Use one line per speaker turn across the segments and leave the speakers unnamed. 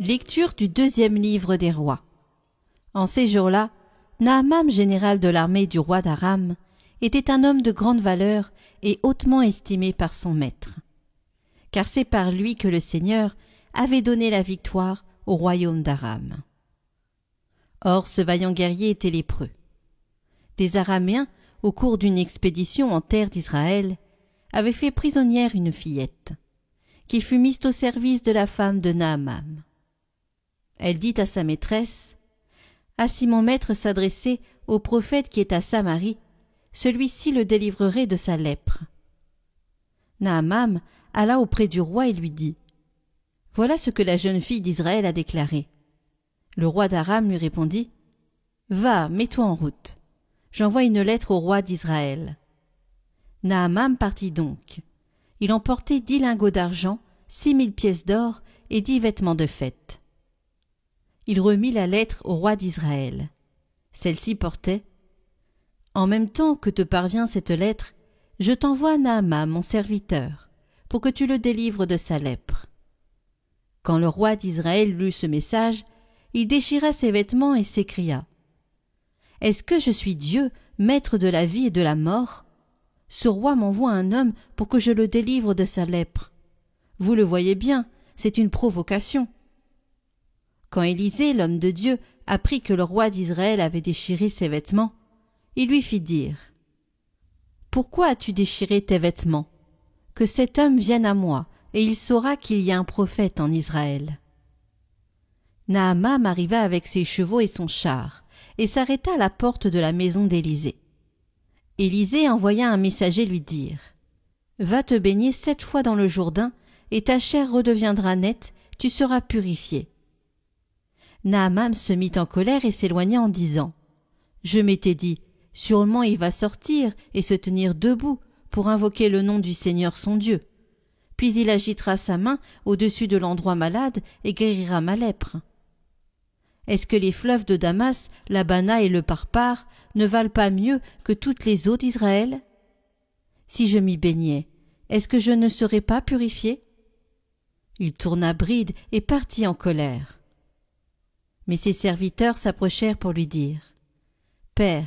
Lecture du 2e livre des rois. En ces jours-là, Naaman, général de l'armée du roi d'Aram, était un homme de grande valeur et hautement estimé par son maître. Car c'est par lui que le Seigneur avait donné la victoire au royaume d'Aram. Or, ce vaillant guerrier était lépreux. Des Araméens, au cours d'une expédition en terre d'Israël, avaient fait prisonnière une fillette, qui fut mise au service de la femme de Naaman. Elle dit à sa maîtresse : « Ah, si mon maître s'adressait au prophète qui est à Samarie, celui-ci le délivrerait de sa lèpre. » Naaman alla auprès du roi et lui dit : « Voilà ce que la jeune fille d'Israël a déclaré. » Le roi d'Aram lui répondit : « Va, mets-toi en route. J'envoie une lettre au roi d'Israël. » Naaman partit donc. Il emportait 10 lingots d'argent, 6000 pièces d'or et 10 vêtements de fête. Il remit la lettre au roi d'Israël. Celle-ci portait : « En même temps que te parvient cette lettre, je t'envoie Naaman, mon serviteur, pour que tu le délivres de sa lèpre. » Quand le roi d'Israël lut ce message, il déchira ses vêtements et s'écria : « Est-ce que je suis Dieu, maître de la vie et de la mort ? Ce roi m'envoie un homme pour que je le délivre de sa lèpre. Vous le voyez bien, c'est une provocation. » Quand Élisée, l'homme de Dieu, apprit que le roi d'Israël avait déchiré ses vêtements, il lui fit dire : « Pourquoi as-tu déchiré tes vêtements ? Que cet homme vienne à moi, et il saura qu'il y a un prophète en Israël. » Naaman arriva avec ses chevaux et son char, et s'arrêta à la porte de la maison d'Élisée. Élisée envoya un messager lui dire : « Va te baigner 7 fois dans le Jourdain, et ta chair redeviendra nette, tu seras purifié. » Naaman se mit en colère et s'éloigna en disant : « Je m'étais dit, sûrement il va sortir et se tenir debout pour invoquer le nom du Seigneur son Dieu. Puis il agitera sa main au-dessus de l'endroit malade et guérira ma lèpre. Est-ce que les fleuves de Damas, l'Abana et le Parpar ne valent pas mieux que toutes les eaux d'Israël ? Si je m'y baignais, est-ce que je ne serais pas purifié ? » Il tourna bride et partit en colère. Mais ses serviteurs s'approchèrent pour lui dire : « Père,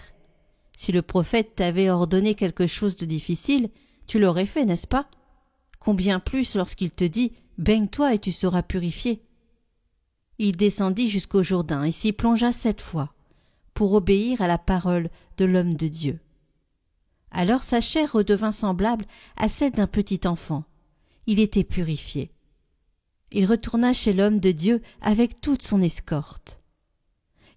si le prophète t'avait ordonné quelque chose de difficile, tu l'aurais fait, n'est-ce pas ? Combien plus lorsqu'il te dit : baigne-toi et tu seras purifié. » Il descendit jusqu'au Jourdain et s'y plongea 7 fois, pour obéir à la parole de l'homme de Dieu. Alors sa chair redevint semblable à celle d'un petit enfant. Il était purifié. Il retourna chez l'homme de Dieu avec toute son escorte.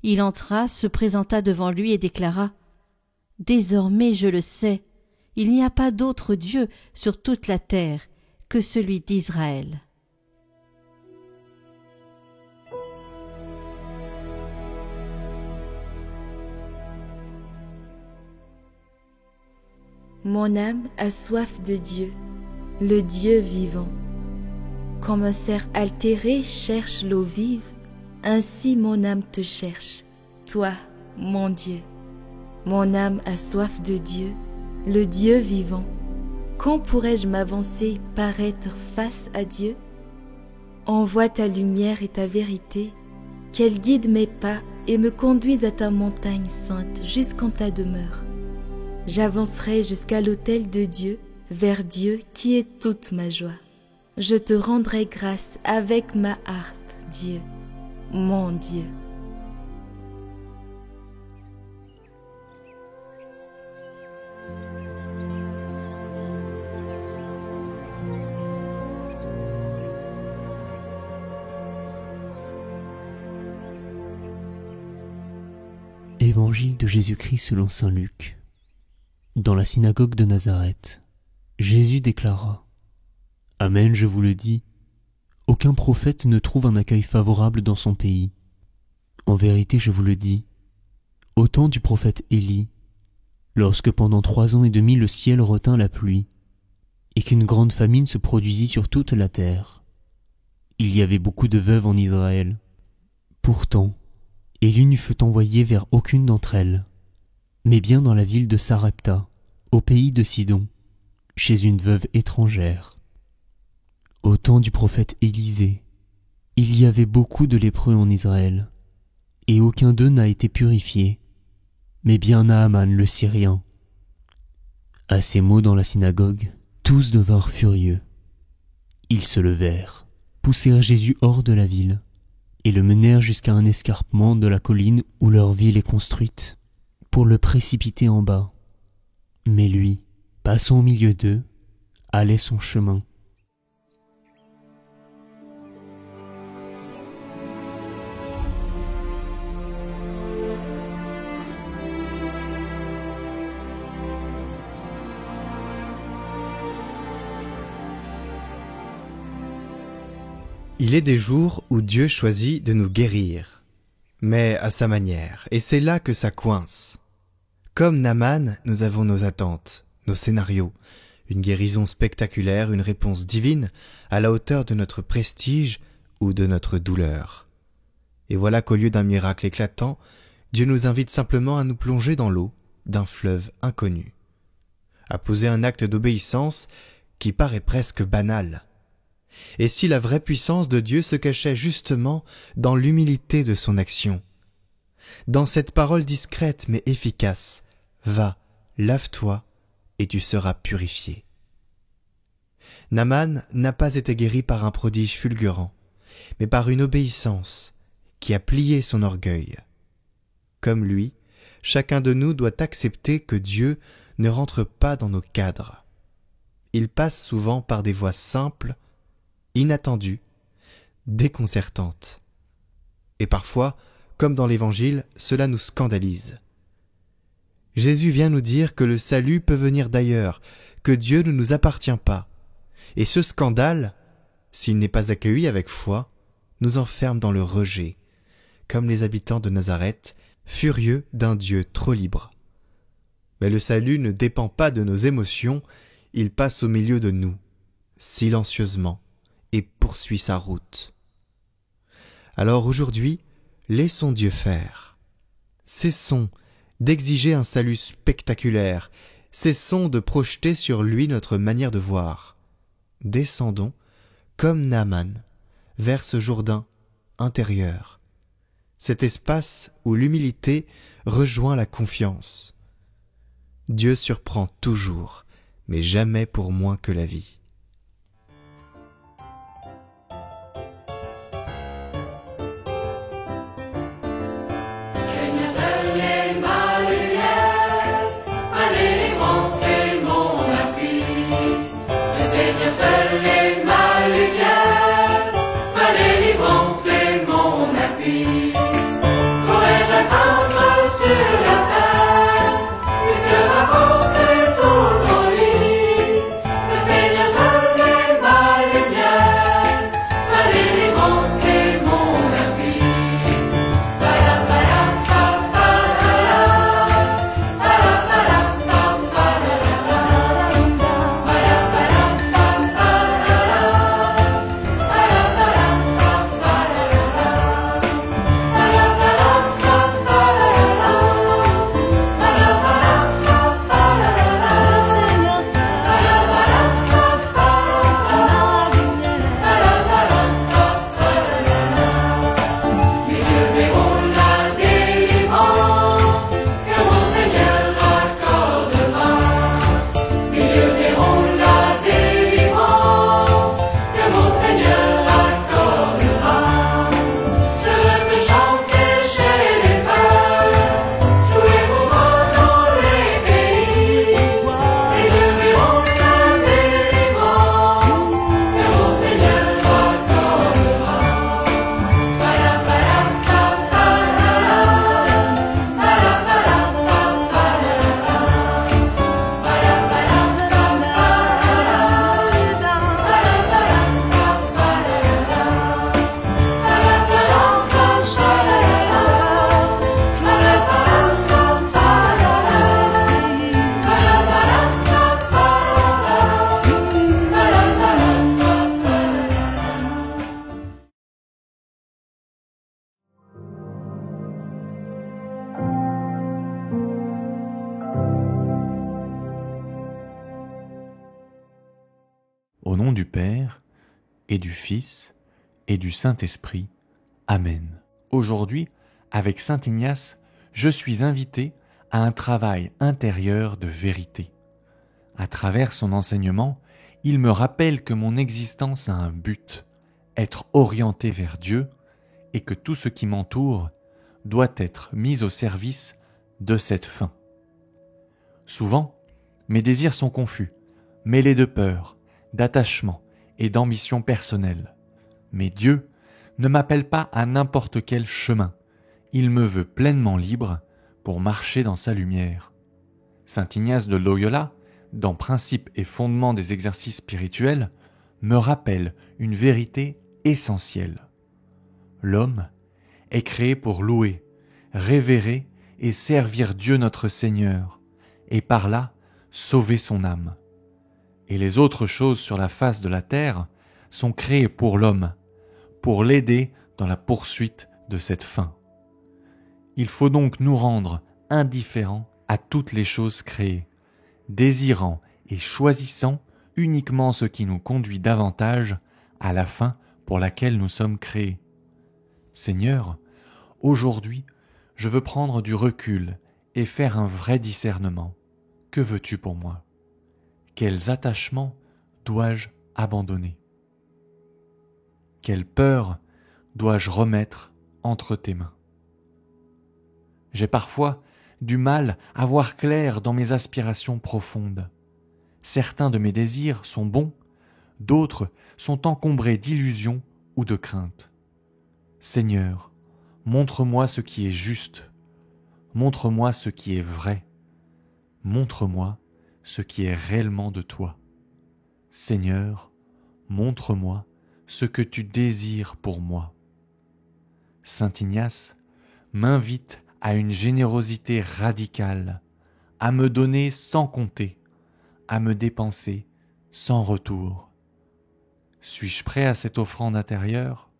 Il entra, se présenta devant lui et déclara : « Désormais je le sais, il n'y a pas d'autre Dieu sur toute la terre que celui d'Israël. »
Mon âme a soif de Dieu, le Dieu vivant. Comme un cerf altéré cherche l'eau vive, ainsi mon âme te cherche, toi, mon Dieu. Mon âme a soif de Dieu, le Dieu vivant. Quand pourrais-je m'avancer, paraître face à Dieu ? Envoie ta lumière et ta vérité, qu'elle guide mes pas et me conduise à ta montagne sainte jusqu'en ta demeure. J'avancerai jusqu'à l'autel de Dieu, vers Dieu qui est toute ma joie. Je te rendrai grâce avec ma harpe, Dieu, mon Dieu.
Évangile de Jésus-Christ selon saint Luc. Dans la synagogue de Nazareth, Jésus déclara : « Amen, je vous le dis, aucun prophète ne trouve un accueil favorable dans son pays. En vérité, je vous le dis, au temps du prophète Élie, lorsque pendant 3 ans et demi le ciel retint la pluie, et qu'une grande famine se produisit sur toute la terre, il y avait beaucoup de veuves en Israël. Pourtant, Élie ne fut envoyé vers aucune d'entre elles, mais bien dans la ville de Sarepta, au pays de Sidon, chez une veuve étrangère. Au temps du prophète Élisée, Il y avait beaucoup de lépreux en Israël, et aucun d'eux n'a été purifié, mais bien Naaman le Syrien. À ces mots dans la synagogue, tous devinrent furieux. Ils se levèrent, poussèrent Jésus hors de la ville, et le menèrent jusqu'à un escarpement de la colline où leur ville est construite, pour le précipiter en bas. Mais lui, passant au milieu d'eux, allait son chemin.
Il est des jours où Dieu choisit de nous guérir, mais à sa manière, et c'est là que ça coince. Comme Naaman, nous avons nos attentes, nos scénarios, une guérison spectaculaire, une réponse divine à la hauteur de notre prestige ou de notre douleur. Et voilà qu'au lieu d'un miracle éclatant, Dieu nous invite simplement à nous plonger dans l'eau d'un fleuve inconnu, à poser un acte d'obéissance qui paraît presque banal. Et si la vraie puissance de Dieu se cachait justement dans l'humilité de son action, dans cette parole discrète mais efficace, « Va, lave-toi, et tu seras purifié ». Naaman n'a pas été guéri par un prodige fulgurant, mais par une obéissance qui a plié son orgueil. Comme lui, chacun de nous doit accepter que Dieu ne rentre pas dans nos cadres. Il passe souvent par des voies simples, inattendues, déconcertantes. Et parfois, comme dans l'Évangile, cela nous scandalise. Jésus vient nous dire que le salut peut venir d'ailleurs, que Dieu ne nous appartient pas. Et ce scandale, s'il n'est pas accueilli avec foi, nous enferme dans le rejet, comme les habitants de Nazareth, furieux d'un Dieu trop libre. Mais le salut ne dépend pas de nos émotions, il passe au milieu de nous, silencieusement, et poursuit sa route. Alors aujourd'hui, laissons Dieu faire. Cessons d'exiger un salut spectaculaire, cessons de projeter sur lui notre manière de voir. Descendons, comme Naaman, vers ce Jourdain intérieur, cet espace où l'humilité rejoint la confiance. Dieu surprend toujours, mais jamais pour moins que la vie.
Au nom du Père, et du Fils, et du Saint-Esprit. Amen. Aujourd'hui, avec saint Ignace, je suis invité à un travail intérieur de vérité. À travers son enseignement, il me rappelle que mon existence a un but, être orienté vers Dieu, et que tout ce qui m'entoure doit être mis au service de cette fin. Souvent, mes désirs sont confus, mêlés de peur, d'attachement et d'ambition personnelle. Mais Dieu ne m'appelle pas à n'importe quel chemin. Il me veut pleinement libre pour marcher dans sa lumière. Saint Ignace de Loyola, dans Principes et fondements des exercices spirituels, me rappelle une vérité essentielle. L'homme est créé pour louer, révérer et servir Dieu notre Seigneur, et par là sauver son âme. Et les autres choses sur la face de la terre sont créées pour l'homme, pour l'aider dans la poursuite de cette fin. Il faut donc nous rendre indifférents à toutes les choses créées, désirant et choisissant uniquement ce qui nous conduit davantage à la fin pour laquelle nous sommes créés. Seigneur, aujourd'hui, je veux prendre du recul et faire un vrai discernement. Que veux-tu pour moi? Quels attachements dois-je abandonner? Quelle peur dois-je remettre entre tes mains? J'ai parfois du mal à voir clair dans mes aspirations profondes. Certains de mes désirs sont bons, d'autres sont encombrés d'illusions ou de craintes. Seigneur, montre-moi ce qui est juste, montre-moi ce qui est vrai, montre-moi ce qui est réellement de toi. Seigneur, montre-moi ce que tu désires pour moi. Saint Ignace m'invite à une générosité radicale, à me donner sans compter, à me dépenser sans retour. Suis-je prêt à cette offrande intérieure?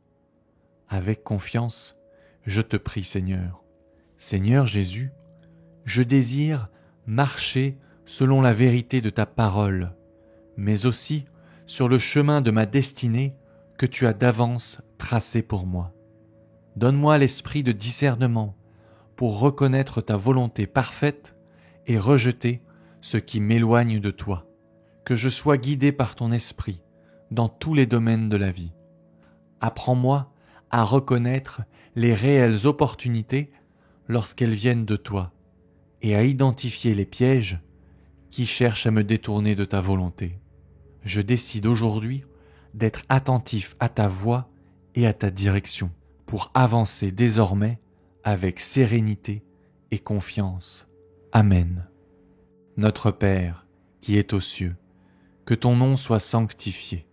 Avec confiance, je te prie, Seigneur. Seigneur Jésus, je désire marcher selon la vérité de ta parole, mais aussi sur le chemin de ma destinée que tu as d'avance tracé pour moi. Donne-moi l'esprit de discernement pour reconnaître ta volonté parfaite et rejeter ce qui m'éloigne de toi. Que je sois guidé par ton esprit dans tous les domaines de la vie. Apprends-moi à reconnaître les réelles opportunités lorsqu'elles viennent de toi et à identifier les pièges qui cherchent à me détourner de ta volonté. Je décide aujourd'hui d'être attentif à ta voix et à ta direction pour avancer désormais avec sérénité et confiance. Amen. Notre Père, qui es aux cieux, que ton nom soit sanctifié,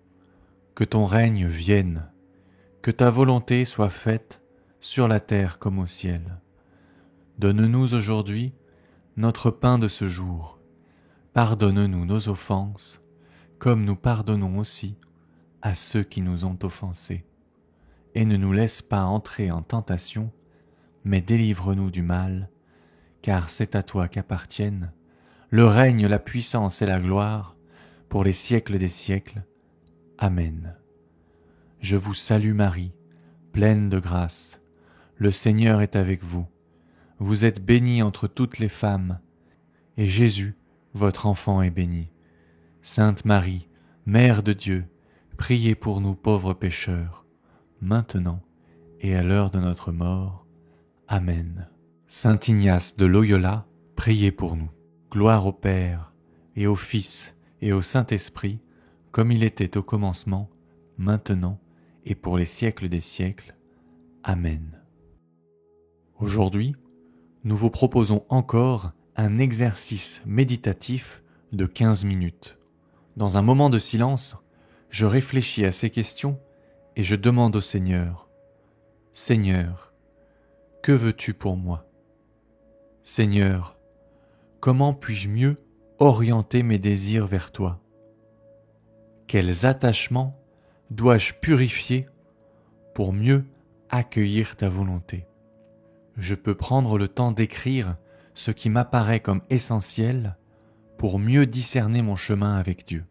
que ton règne vienne, que ta volonté soit faite sur la terre comme au ciel. Donne-nous aujourd'hui notre pain de ce jour. Pardonne-nous nos offenses, comme nous pardonnons aussi à ceux qui nous ont offensés. Et ne nous laisse pas entrer en tentation, mais délivre-nous du mal, car c'est à toi qu'appartiennent le règne, la puissance et la gloire, pour les siècles des siècles. Amen. Je vous salue Marie, pleine de grâce. Le Seigneur est avec vous. Vous êtes bénie entre toutes les femmes, et Jésus, votre enfant, est béni. Sainte Marie, Mère de Dieu, priez pour nous pauvres pécheurs, maintenant et à l'heure de notre mort. Amen. Saint Ignace de Loyola, priez pour nous. Gloire au Père, et au Fils, et au Saint-Esprit, comme il était au commencement, maintenant, et pour les siècles des siècles. Amen. Aujourd'hui, nous vous proposons encore un exercice méditatif de 15 minutes. Dans un moment de silence, je réfléchis à ces questions et je demande au Seigneur, « Seigneur, que veux-tu pour moi? Seigneur, comment puis-je mieux orienter mes désirs vers toi? Quels attachements dois-je purifier pour mieux accueillir ta volonté? Je peux prendre le temps d'écrire ce qui m'apparaît comme essentiel pour mieux discerner mon chemin avec Dieu.